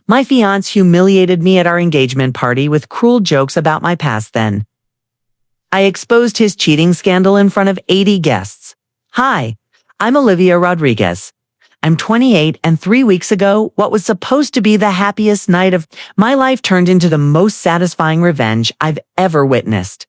My fiancé humiliated me at our engagement party with cruel jokes about my past then. I exposed his cheating scandal in front of 80 guests. Hi, I'm Olivia Rodriguez. I'm 28 and 3 weeks ago, what was supposed to be the happiest night of my life turned into the most satisfying revenge I've ever witnessed.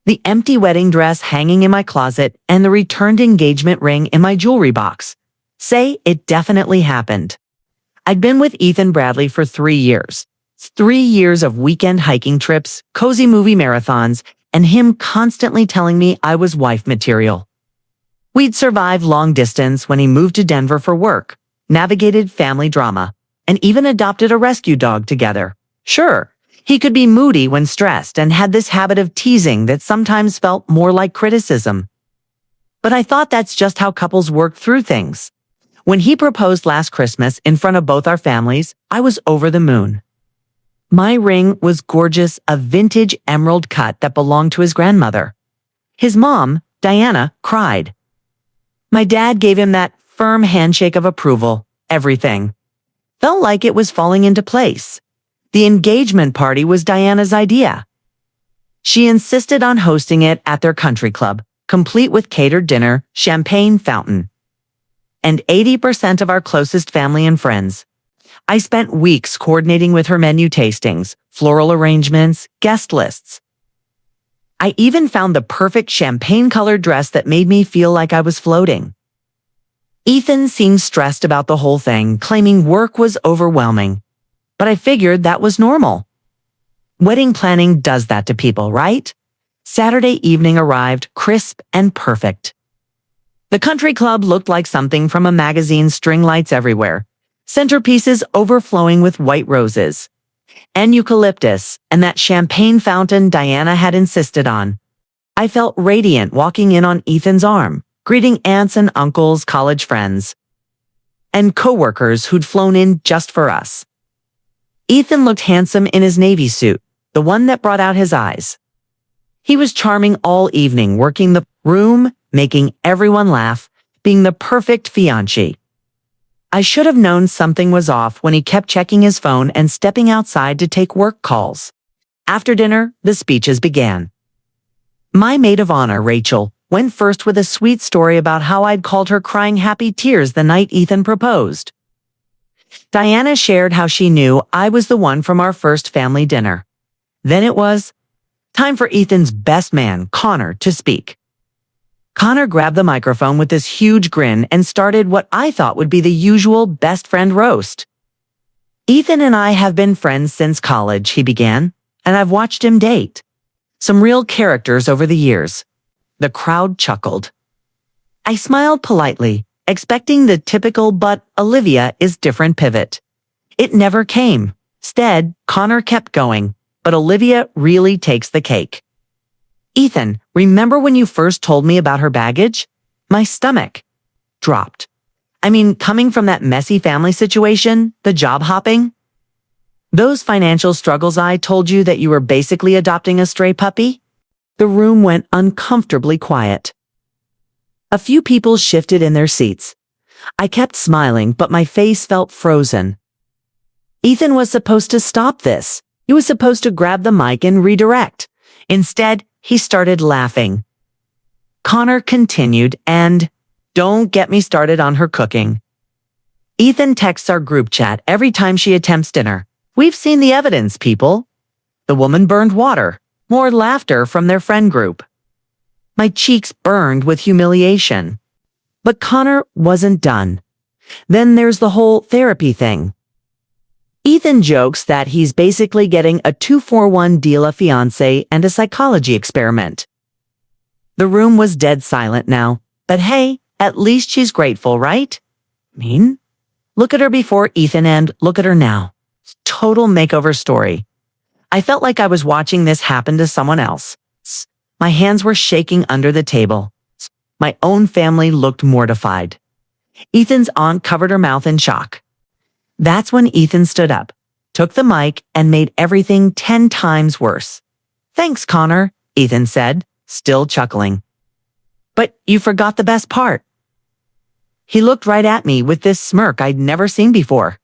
The empty wedding dress hanging in my closet and the returned engagement ring in my jewelry box say it definitely happened. I'd been with Ethan Bradley for 3 years. 3 years of weekend hiking trips, cozy movie marathons, and him constantly telling me I was wife material. We'd survived long distance when he moved to Denver for work, navigated family drama, and even adopted a rescue dog together. Sure, he could be moody when stressed and had this habit of teasing that sometimes felt more like criticism. But I thought that's just how couples work through things. When he proposed last Christmas in front of both our families, I was over the moon. My ring was gorgeous, a vintage emerald cut that belonged to his grandmother. His mom, Diana, cried. My dad gave him that firm handshake of approval. Everything felt like it was falling into place. The engagement party was Diana's idea. She insisted on hosting it at their country club, complete with catered dinner, champagne fountain, and 80% of our closest family and friends. I spent weeks coordinating with her menu tastings, floral arrangements, guest lists. I even found the perfect champagne-colored dress that made me feel like I was floating. Ethan seemed stressed about the whole thing, claiming work was overwhelming. But I figured that was normal. Wedding planning does that to people, right? Saturday evening arrived, crisp and perfect. The country club looked like something from a magazine, string lights everywhere, centerpieces overflowing with white roses, and eucalyptus, and that champagne fountain Diana had insisted on. I felt radiant walking in on Ethan's arm, greeting aunts and uncles, college friends, and coworkers who'd flown in just for us. Ethan looked handsome in his navy suit, the one that brought out his eyes. He was charming all evening, working the room, making everyone laugh, being the perfect fiancé. I should have known something was off when he kept checking his phone and stepping outside to take work calls. After dinner, the speeches began. My maid of honor, Rachel, went first with a sweet story about how I'd called her crying happy tears the night Ethan proposed. Diana shared how she knew I was the one from our first family dinner. Then it was time for Ethan's best man, Connor, to speak. Connor grabbed the microphone with this huge grin and started what I thought would be the usual best friend roast. Ethan and I have been friends since college, he began, and I've watched him date some real characters over the years. The crowd chuckled. I smiled politely, expecting the typical "but Olivia is different" pivot. It never came. Instead, Connor kept going, but Olivia really takes the cake. Ethan, remember when you first told me about her baggage? My stomach dropped. I mean, coming from that messy family situation, the job hopping, those financial struggles, I told you that you were basically adopting a stray puppy? The room went uncomfortably quiet. A few people shifted in their seats. I kept smiling, but my face felt frozen. Ethan was supposed to stop this. He was supposed to grab the mic and redirect. Instead, he started laughing. Connor continued, and don't get me started on her cooking. Ethan texts our group chat every time she attempts dinner. We've seen the evidence, people. The woman burned water. More laughter from their friend group. My cheeks burned with humiliation. But Connor wasn't done. Then there's the whole therapy thing. Ethan jokes that he's basically getting a 2-for-1 deal, a fiancé and a psychology experiment. The room was dead silent now, but hey, at least she's grateful, right? Look at her before Ethan and look at her now. Total makeover story. I felt like I was watching this happen to someone else. My hands were shaking under the table. My own family looked mortified. Ethan's aunt covered her mouth in shock. That's when Ethan stood up, took the mic, and made everything 10 times worse. Thanks, Connor, Ethan said, still chuckling. But you forgot the best part. He looked right at me with this smirk I'd never seen before.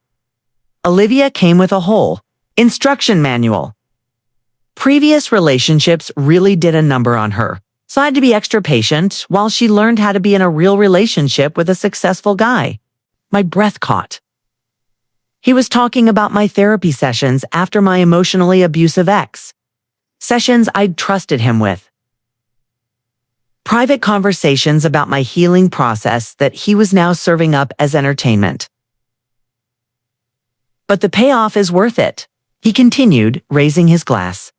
Olivia came with a whole instruction manual. Previous relationships really did a number on her, so I had to be extra patient while she learned how to be in a real relationship with a successful guy. My breath caught. He was talking about my therapy sessions after my emotionally abusive ex. Sessions I'd trusted him with. Private conversations about my healing process that he was now serving up as entertainment. But the payoff is worth it, he continued, raising his glass.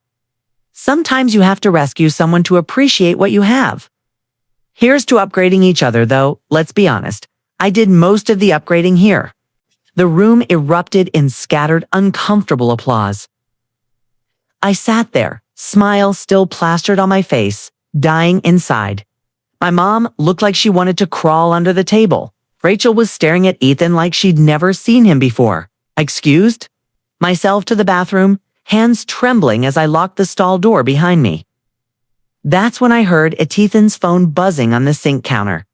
Sometimes you have to rescue someone to appreciate what you have. Here's to upgrading each other, though, let's be honest. I did most of the upgrading here. The room erupted in scattered, uncomfortable applause. I sat there, smile still plastered on my face, dying inside. My mom looked like she wanted to crawl under the table. Rachel was staring at Ethan like she'd never seen him before. I excused myself to the bathroom, hands trembling as I locked the stall door behind me. That's when I heard Ethan's phone buzzing on the sink counter.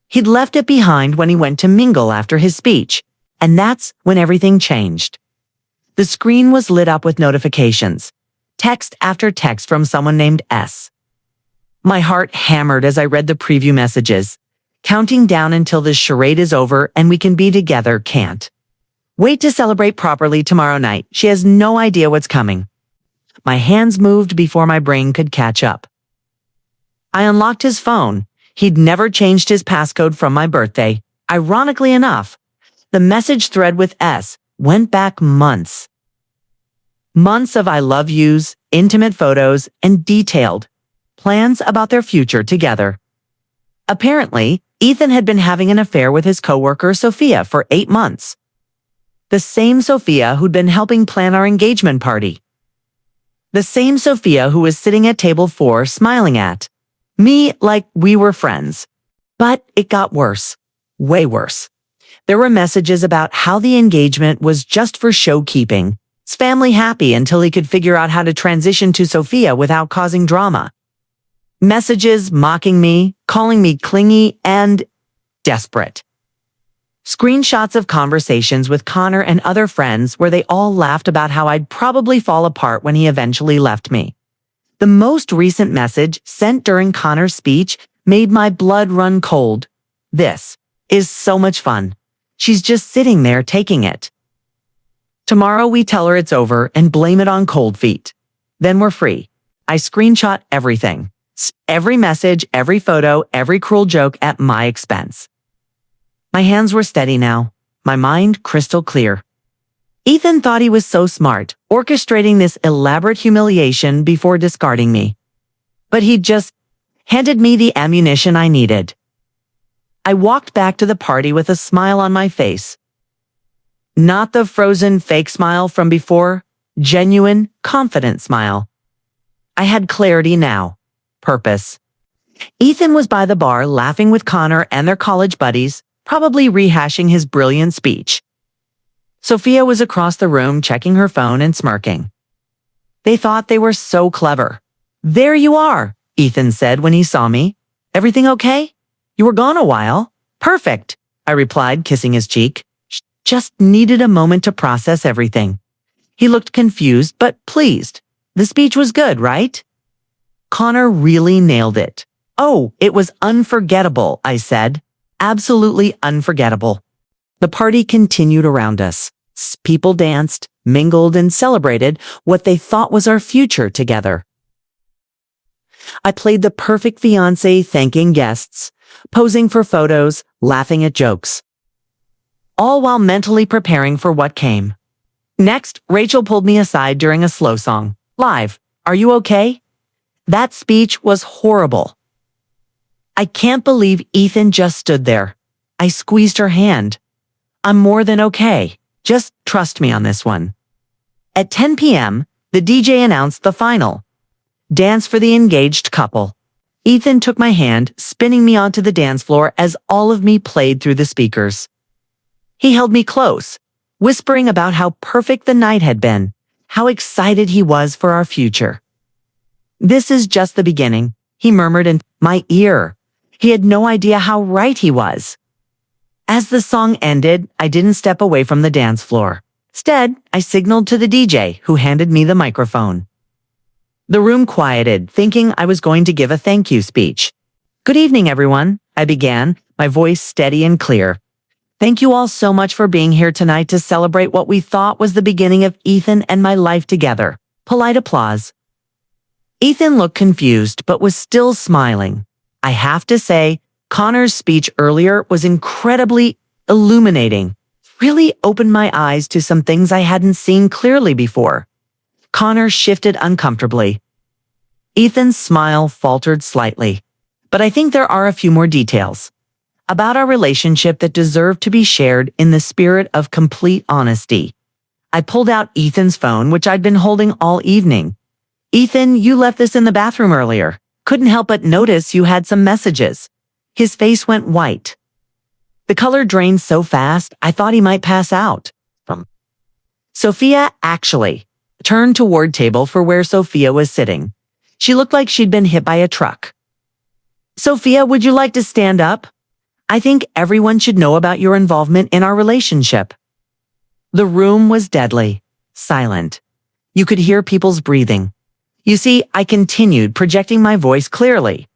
He'd left it behind when he went to mingle after his speech, and that's when everything changed. The screen was lit up with notifications, text after text from someone named S. My heart hammered as I read the preview messages, counting down until this charade is over and we can be together. Can't wait to celebrate properly tomorrow night. She has no idea what's coming. My hands moved before my brain could catch up. I unlocked his phone. He'd never changed his passcode from my birthday. Ironically enough, the message thread with S went back months. Months of I love yous, intimate photos, and detailed plans about their future together. Apparently, Ethan had been having an affair with his coworker Sophia for 8 months. The same Sophia who'd been helping plan our engagement party. The same Sophia who was sitting at table 4 smiling at me like we were friends. But it got worse. Way worse. There were messages about how the engagement was just for show-keeping. His family happy until he could figure out how to transition to Sophia without causing drama. Messages mocking me, calling me clingy and desperate. Screenshots of conversations with Connor and other friends where they all laughed about how I'd probably fall apart when he eventually left me. The most recent message sent during Connor's speech made my blood run cold. This is so much fun. She's just sitting there taking it. Tomorrow we tell her it's over and blame it on cold feet. Then we're free. I screenshot everything. Every message, every photo, every cruel joke at my expense. My hands were steady now, my mind crystal clear. Ethan thought he was so smart, orchestrating this elaborate humiliation before discarding me. But he just handed me the ammunition I needed. I walked back to the party with a smile on my face. Not the frozen fake smile from before, genuine, confident smile. I had clarity now, purpose. Ethan was by the bar laughing with Connor and their college buddies, probably rehashing his brilliant speech. Sophia was across the room checking her phone and smirking. They thought they were so clever. There you are, Ethan said when he saw me. Everything okay? You were gone a while. Perfect, I replied, kissing his cheek. Just needed a moment to process everything. He looked confused but pleased. The speech was good, right? Connor really nailed it. Oh, it was unforgettable, I said. Absolutely unforgettable. The party continued around us. People danced, mingled, and celebrated what they thought was our future together. I played the perfect fiancé, thanking guests, posing for photos, laughing at jokes. All while mentally preparing for what came. Next, Rachel pulled me aside during a slow song. Live, are you okay? That speech was horrible. I can't believe Ethan just stood there. I squeezed her hand. I'm more than okay. Just trust me on this one. At 10 p.m., the DJ announced the final dance for the engaged couple. Ethan took my hand, spinning me onto the dance floor as all of me played through the speakers. He held me close, whispering about how perfect the night had been, how excited he was for our future. This is just the beginning, he murmured in my ear. He had no idea how right he was. As the song ended, I didn't step away from the dance floor. Instead, I signaled to the DJ, who handed me the microphone. The room quieted, thinking I was going to give a thank you speech. "Good evening, everyone," I began, my voice steady and clear. "Thank you all so much for being here tonight to celebrate what we thought was the beginning of Ethan and my life together." Polite applause. Ethan looked confused, but was still smiling. I have to say, Connor's speech earlier was incredibly illuminating. Really opened my eyes to some things I hadn't seen clearly before. Connor shifted uncomfortably. Ethan's smile faltered slightly. But I think there are a few more details about our relationship that deserve to be shared in the spirit of complete honesty. I pulled out Ethan's phone, which I'd been holding all evening. "Ethan, you left this in the bathroom earlier. Couldn't help but notice you had some messages." His face went white. The color drained so fast, I thought he might pass out. Sophia actually turned toward table for where Sophia was sitting. She looked like she'd been hit by a truck. "Sophia, would you like to stand up? I think everyone should know about your involvement in our relationship." The room was deadly, silent. You could hear people's breathing. You see, I continued, projecting my voice clearly.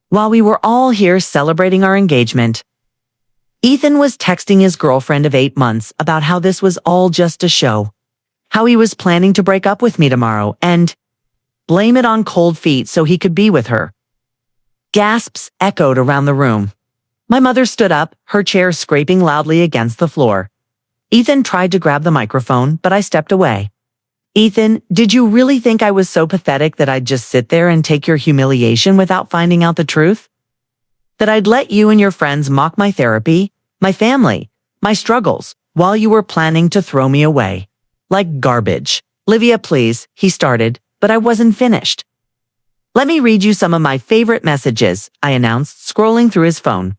While we were all here celebrating our engagement, Ethan was texting his girlfriend of 8 months about how this was all just a show, how he was planning to break up with me tomorrow and blame it on cold feet so he could be with her. Gasps echoed around the room. My mother stood up, her chair scraping loudly against the floor. Ethan tried to grab the microphone, but I stepped away. "Ethan, did you really think I was so pathetic that I'd just sit there and take your humiliation without finding out the truth? That I'd let you and your friends mock my therapy, my family, my struggles, while you were planning to throw me away? Like garbage." "Livia, please," he started, but I wasn't finished. "Let me read you some of my favorite messages," I announced, scrolling through his phone.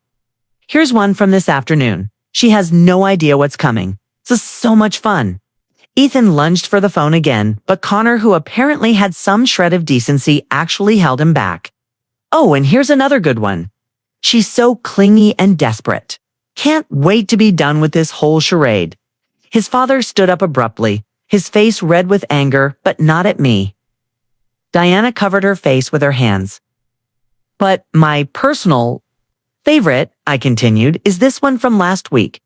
"Here's one from this afternoon. She has no idea what's coming. This is so much fun." Ethan lunged for the phone again, but Connor, who apparently had some shred of decency, actually held him back. "Oh, and here's another good one. She's so clingy and desperate. Can't wait to be done with this whole charade." His father stood up abruptly, his face red with anger, but not at me. Diana covered her face with her hands. "But my personal favorite," I continued, "is this one from last week.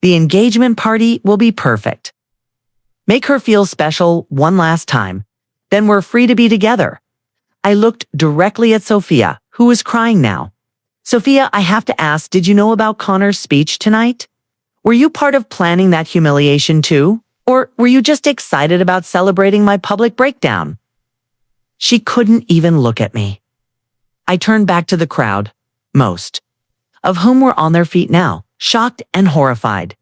The engagement party will be perfect. Make her feel special one last time. Then we're free to be together." I looked directly at Sophia, who was crying now. "Sophia, I have to ask, did you know about Connor's speech tonight? Were you part of planning that humiliation too? Or were you just excited about celebrating my public breakdown?" She couldn't even look at me. I turned back to the crowd, most of whom were on their feet now, shocked and horrified.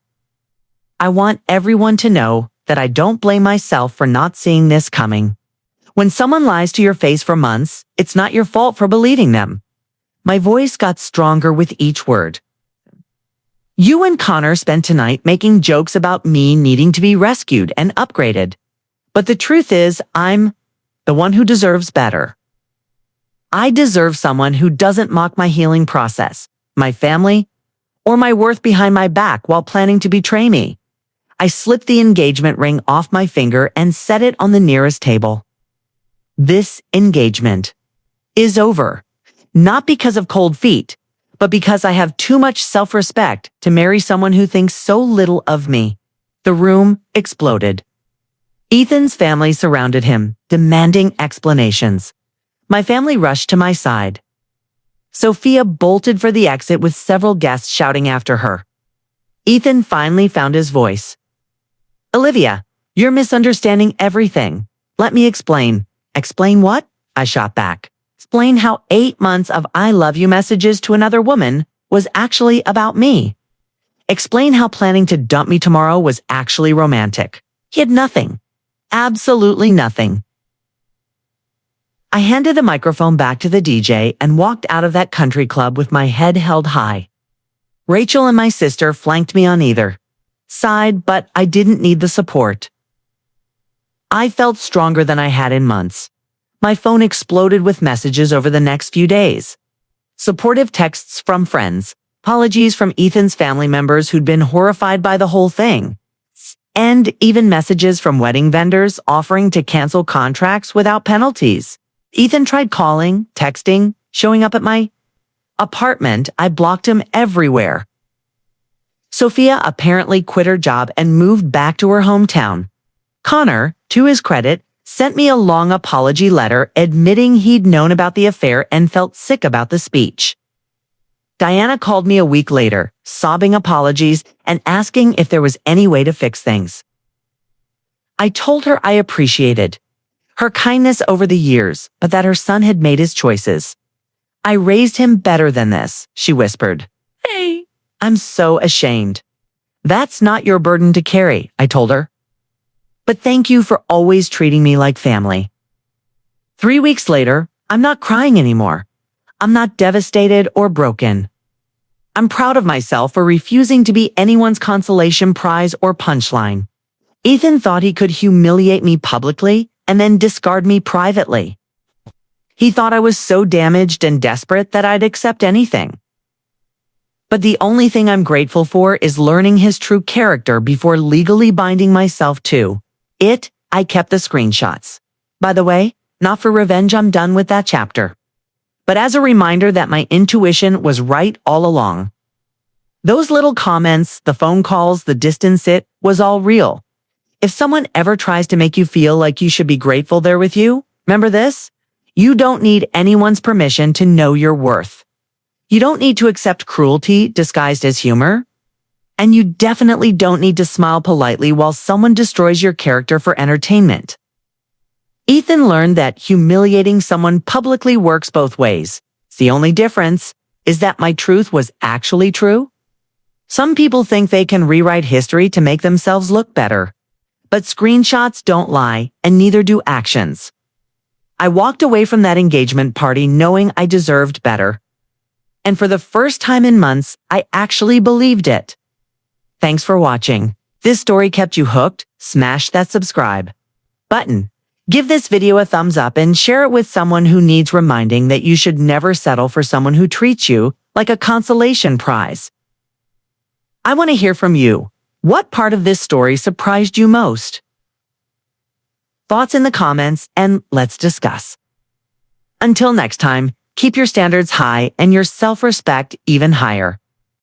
I want everyone to know that I don't blame myself for not seeing this coming. When someone lies to your face for months, it's not your fault for believing them. My voice got stronger with each word. "You and Connor spent tonight making jokes about me needing to be rescued and upgraded. But the truth is, I'm the one who deserves better. I deserve someone who doesn't mock my healing process, my family, or my worth behind my back while planning to betray me." I slipped the engagement ring off my finger and set it on the nearest table. This engagement is over, not because of cold feet, but because I have too much self-respect to marry someone who thinks so little of me. The room exploded. Ethan's family surrounded him, demanding explanations. My family rushed to my side. Sophia bolted for the exit with several guests shouting after her. Ethan finally found his voice. "Olivia, you're misunderstanding everything. Let me explain." "Explain what?" I shot back. "Explain how 8 months of I love you messages to another woman was actually about me. Explain how planning to dump me tomorrow was actually romantic." He had nothing. Absolutely nothing. I handed the microphone back to the DJ and walked out of that country club with my head held high. Rachel and my sister flanked me on either side, but I didn't need the support. I felt stronger than I had in months. My phone exploded with messages over the next few days. Supportive texts from friends, apologies from Ethan's family members who'd been horrified by the whole thing. and even messages from wedding vendors offering to cancel contracts without penalties. Ethan tried calling, texting, showing up at my apartment. I blocked him everywhere. Sophia apparently quit her job and moved back to her hometown. Connor, to his credit, sent me a long apology letter admitting he'd known about the affair and felt sick about the speech. Diana called me a week later, sobbing apologies and asking if there was any way to fix things. I told her I appreciated her kindness over the years, but that her son had made his choices. I raised him better than this, she whispered. Hey, I'm so ashamed. That's not your burden to carry, I told her. But thank you for always treating me like family. 3 weeks later, I'm not crying anymore. I'm not devastated or broken. I'm proud of myself for refusing to be anyone's consolation prize or punchline. Ethan thought he could humiliate me publicly and then discard me privately. He thought I was so damaged and desperate that I'd accept anything. But the only thing I'm grateful for is learning his true character before legally binding myself to it. I kept the screenshots. By the way, not for revenge, I'm done with that chapter. But as a reminder that my intuition was right all along. Those little comments, the phone calls, the distance, it was all real. If someone ever tries to make you feel like you should be grateful they're with you, remember this? You don't need anyone's permission to know your worth. You don't need to accept cruelty disguised as humor. And you definitely don't need to smile politely while someone destroys your character for entertainment. Ethan learned that humiliating someone publicly works both ways. The only difference is that my truth was actually true. Some people think they can rewrite history to make themselves look better. But screenshots don't lie, and neither do actions. I walked away from that engagement party knowing I deserved better. And for the first time in months, I actually believed it. Thanks for watching. This story kept you hooked? Smash that subscribe button. Give this video a thumbs up and share it with someone who needs reminding that you should never settle for someone who treats you like a consolation prize. I want to hear from you. What part of this story surprised you most? Thoughts in the comments and let's discuss. Until next time, keep your standards high and your self-respect even higher.